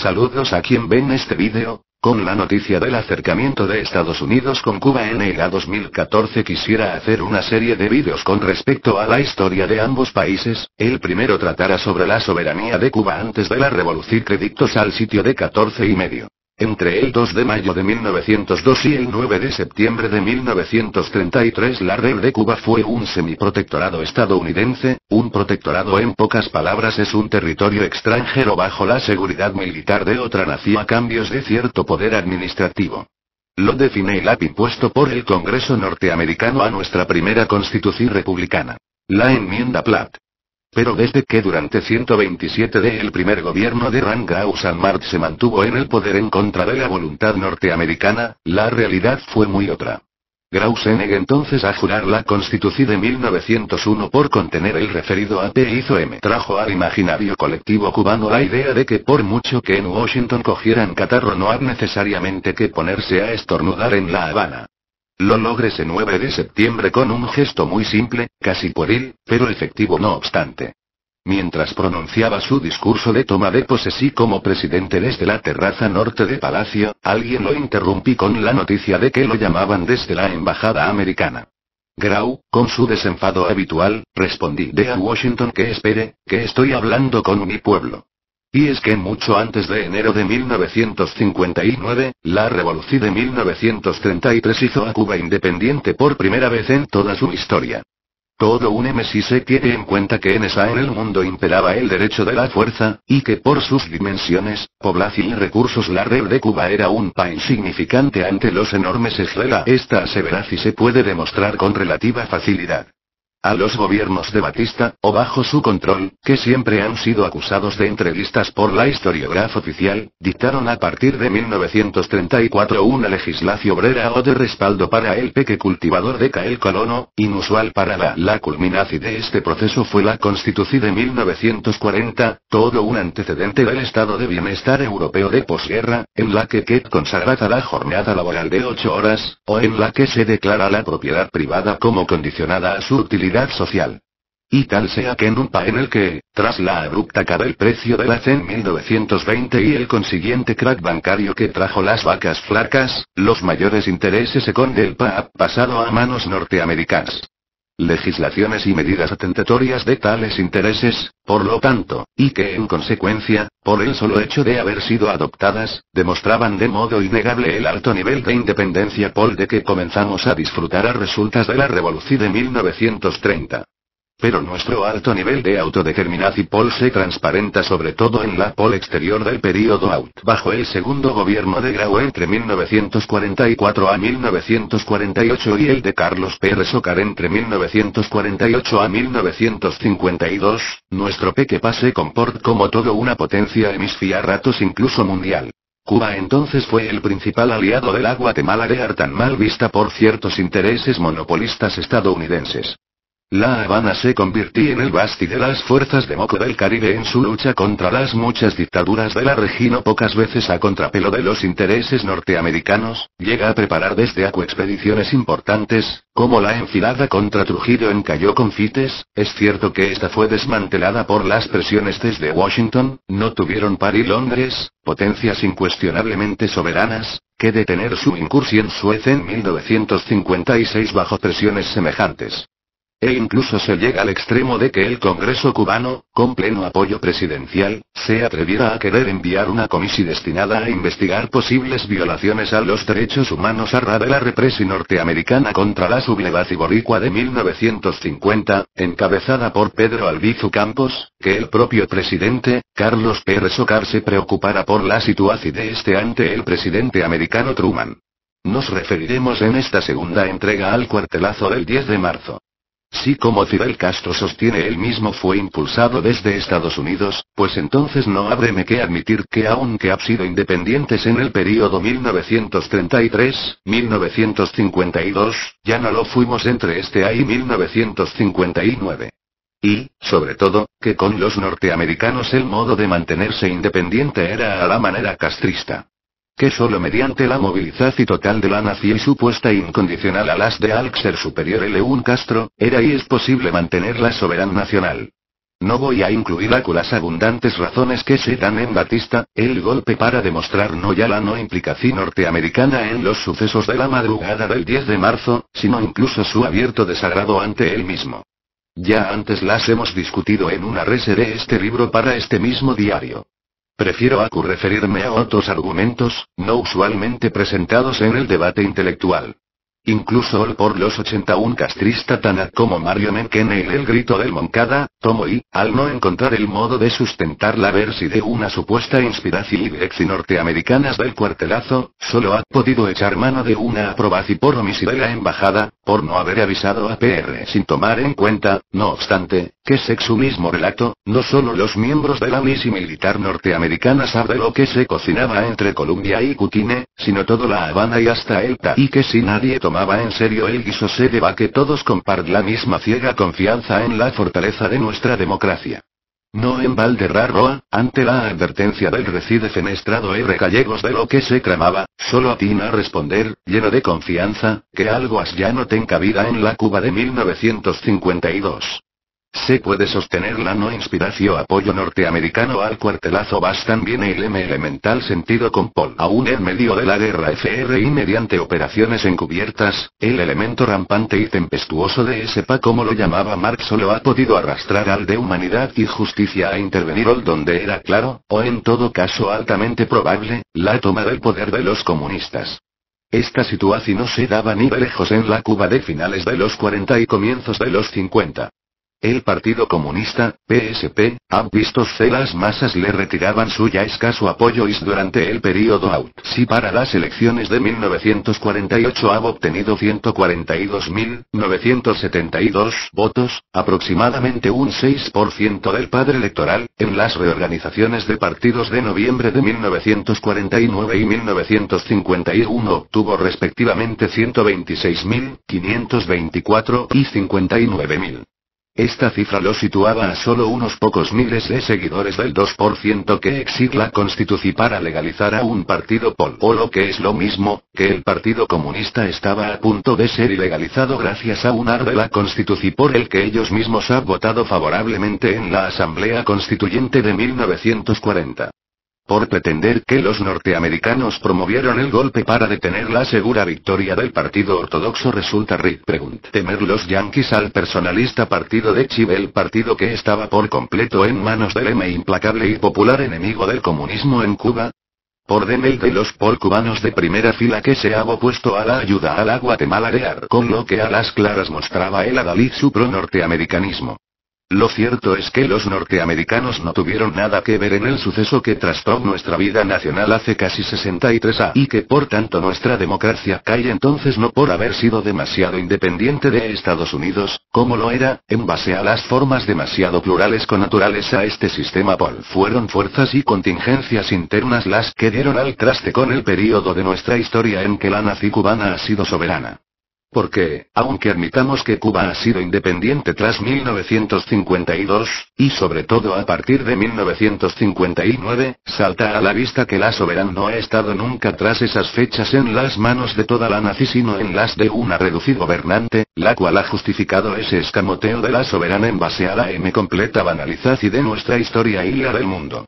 Saludos a quien ven este vídeo. Con la noticia del acercamiento de Estados Unidos con Cuba en el 2014 quisiera hacer una serie de vídeos con respecto a la historia de ambos países. El primero tratará sobre la soberanía de Cuba antes de la revolución. Créditos al sitio de 14 y medio. Entre el 2 de mayo de 1902 y el 9 de septiembre de 1933 la red de Cuba fue un semiprotectorado estadounidense. Un protectorado en pocas palabras es un territorio extranjero bajo la seguridad militar de otra nación a cambios de cierto poder administrativo. Lo define el API impuesto por el Congreso norteamericano a nuestra primera constitución republicana. La enmienda Platt. Pero desde que durante 127 el primer gobierno de Rangel Samart se mantuvo en el poder en contra de la voluntad norteamericana, la realidad fue muy otra. Grau se negó entonces a jurar la Constitución de 1901 por contener el referido AP hizo M. Trajo al imaginario colectivo cubano la idea de que por mucho que en Washington cogieran catarro no hay necesariamente que ponerse a estornudar en La Habana. Lo logró ese 9 de septiembre con un gesto muy simple, casi pueril, pero efectivo no obstante. Mientras pronunciaba su discurso de toma de posesión como presidente desde la terraza norte de Palacio, alguien lo interrumpí con la noticia de que lo llamaban desde la embajada americana. Grau, con su desenfado habitual, respondí a Washington que espere, que estoy hablando con mi pueblo. Y es que mucho antes de enero de 1959, la revolución de 1933 hizo a Cuba independiente por primera vez en toda su historia. Todo un si se tiene en cuenta que en el mundo imperaba el derecho de la fuerza, y que por sus dimensiones, población y recursos la red de Cuba era un país insignificante ante los enormes escala. Esta aseveración se puede demostrar con relativa facilidad. A los gobiernos de Batista, o bajo su control, que siempre han sido acusados de entreguistas por la historiografía oficial, dictaron a partir de 1934 una legislación obrera o de respaldo para el peque cultivador de el colono, inusual para la culminación de este proceso fue la Constitución de 1940, todo un antecedente del estado de bienestar europeo de posguerra, en la que consagrada la jornada laboral de 8 horas, o en la que se declara la propiedad privada como condicionada a su utilidad social. Y tal sea que en un país en el que, tras la abrupta caída del precio de la C en 1920 y el consiguiente crack bancario que trajo las vacas flacas, los mayores intereses del PAP pasado a manos norteamericanas. Legislaciones y medidas atentatorias de tales intereses, por lo tanto, y que en consecuencia, por el solo hecho de haber sido adoptadas, demostraban de modo innegable el alto nivel de independencia de que comenzamos a disfrutar a resultas de la revolución de 1930. Pero nuestro alto nivel de autodeterminación se transparenta sobre todo en la exterior del período out. Bajo el segundo gobierno de Grau entre 1944 a 1948 y el de Carlos Pérez Ocar entre 1948 a 1952, nuestro peque se comportó como todo una potencia hemisfera a ratos incluso mundial. Cuba entonces fue el principal aliado de la Guatemala real tan mal vista por ciertos intereses monopolistas estadounidenses. La Habana se convirtió en el bastión de las fuerzas de Moco del Caribe en su lucha contra las muchas dictaduras de la región o pocas veces a contrapelo de los intereses norteamericanos, llega a preparar desde expediciones importantes, como la enfilada contra Trujillo en Cayo Confites. Es cierto que esta fue desmantelada por las presiones desde Washington, no tuvieron par y Londres, potencias incuestionablemente soberanas, que detener su incursión en Suez en 1956 bajo presiones semejantes. E incluso se llega al extremo de que el Congreso cubano, con pleno apoyo presidencial, se atreviera a querer enviar una comisión destinada a investigar posibles violaciones a los derechos humanos a raíz de la represión norteamericana contra la sublevación boricua de 1950, encabezada por Pedro Albizu Campos, que el propio presidente, Carlos Pérez Ocar se preocupara por la situación de ante el presidente americano Truman. Nos referiremos en esta segunda entrega al cuartelazo del 10 de marzo. Si como Fidel Castro sostiene él mismo fue impulsado desde Estados Unidos, pues entonces no habreme que admitir que aunque han sido independientes en el período 1933-1952, ya no lo fuimos entre y 1959. Y, sobre todo, que con los norteamericanos el modo de mantenerse independiente era a la manera castrista. Que solo mediante la movilización total de la nación y su puesta incondicional a las de al ser superior un Castro, era y es posible mantener la soberanía nacional. No voy a incluir aquí las abundantes razones que se dan en Batista, el golpe para demostrar no ya la no implicación norteamericana en los sucesos de la madrugada del 10 de marzo, sino incluso su abierto desagrado ante él mismo. Ya antes las hemos discutido en una reseña de este libro para este mismo diario. Prefiero referirme a otros argumentos, no usualmente presentados en el debate intelectual. Incluso por los 81 castrista Tanat como Mario Mencken en El grito del Moncada, tomo y, al no encontrar el modo de sustentar la versión de una supuesta inspiración y norteamericanas del cuartelazo, solo ha podido echar mano de una aprobación por omiso de la embajada, por no haber avisado a PR sin tomar en cuenta, no obstante, que su mismo relato, no solo los miembros de la misi militar norteamericana saben lo que se cocinaba entre Columbia y Cutine, sino todo La Habana y hasta el Ta, y que si nadie tomaba en serio el guiso se deba que todos comparten la misma ciega confianza en la fortaleza de nuestra democracia. No en balde Roa, ante la advertencia del recién defenestrado R. Gallegos de lo que se tramaba, solo atina a responder, lleno de confianza, que algo ya no ten cabida en la Cuba de 1952. Se puede sostener la no inspiración apoyo norteamericano al cuartelazo bastan bien el elemental sentido con Paul aún en medio de la guerra FRI mediante operaciones encubiertas, el elemento rampante y tempestuoso de ese pa como lo llamaba Marx solo ha podido arrastrar al de humanidad y justicia a intervenir donde era claro, o en todo caso altamente probable, la toma del poder de los comunistas. Esta situación no se daba ni de lejos en la Cuba de finales de los 40 y comienzos de los 50. El Partido Comunista, PSP, ha visto que las masas le retiraban su ya escaso apoyo y durante el periodo out. Si para las elecciones de 1948 ha obtenido 142.972 votos, aproximadamente un 6% del padre electoral, en las reorganizaciones de partidos de noviembre de 1949 y 1951 obtuvo respectivamente 126.524 y 59.000. Esta cifra lo situaba a solo unos pocos miles de seguidores del 2% que exige la Constitución para legalizar a un partido o lo que es lo mismo, que el Partido Comunista estaba a punto de ser ilegalizado gracias a un ar de la Constitución por el que ellos mismos han votado favorablemente en la Asamblea Constituyente de 1940. Por pretender que los norteamericanos promovieron el golpe para detener la segura victoria del partido ortodoxo resulta temer los yanquis al personalista partido de Chile, el partido que estaba por completo en manos del implacable y popular enemigo del comunismo en Cuba. Por demel de los cubanos de primera fila que se ha opuesto a la ayuda a la Guatemala de AR, con lo que a las claras mostraba el adalid su pro-norteamericanismo. Lo cierto es que los norteamericanos no tuvieron nada que ver en el suceso que trastocó nuestra vida nacional hace casi 63 años y que por tanto nuestra democracia cae entonces no por haber sido demasiado independiente de Estados Unidos, como lo era, en base a las formas demasiado plurales connaturales a este sistema fueron fuerzas y contingencias internas las que dieron al traste con el período de nuestra historia en que la nación cubana ha sido soberana. Porque, aunque admitamos que Cuba ha sido independiente tras 1952, y sobre todo a partir de 1959, salta a la vista que la soberanía no ha estado nunca tras esas fechas en las manos de toda la nación sino en las de una reducida gobernante, la cual ha justificado ese escamoteo de la soberanía en base a la completa banalización de nuestra historia y la del mundo.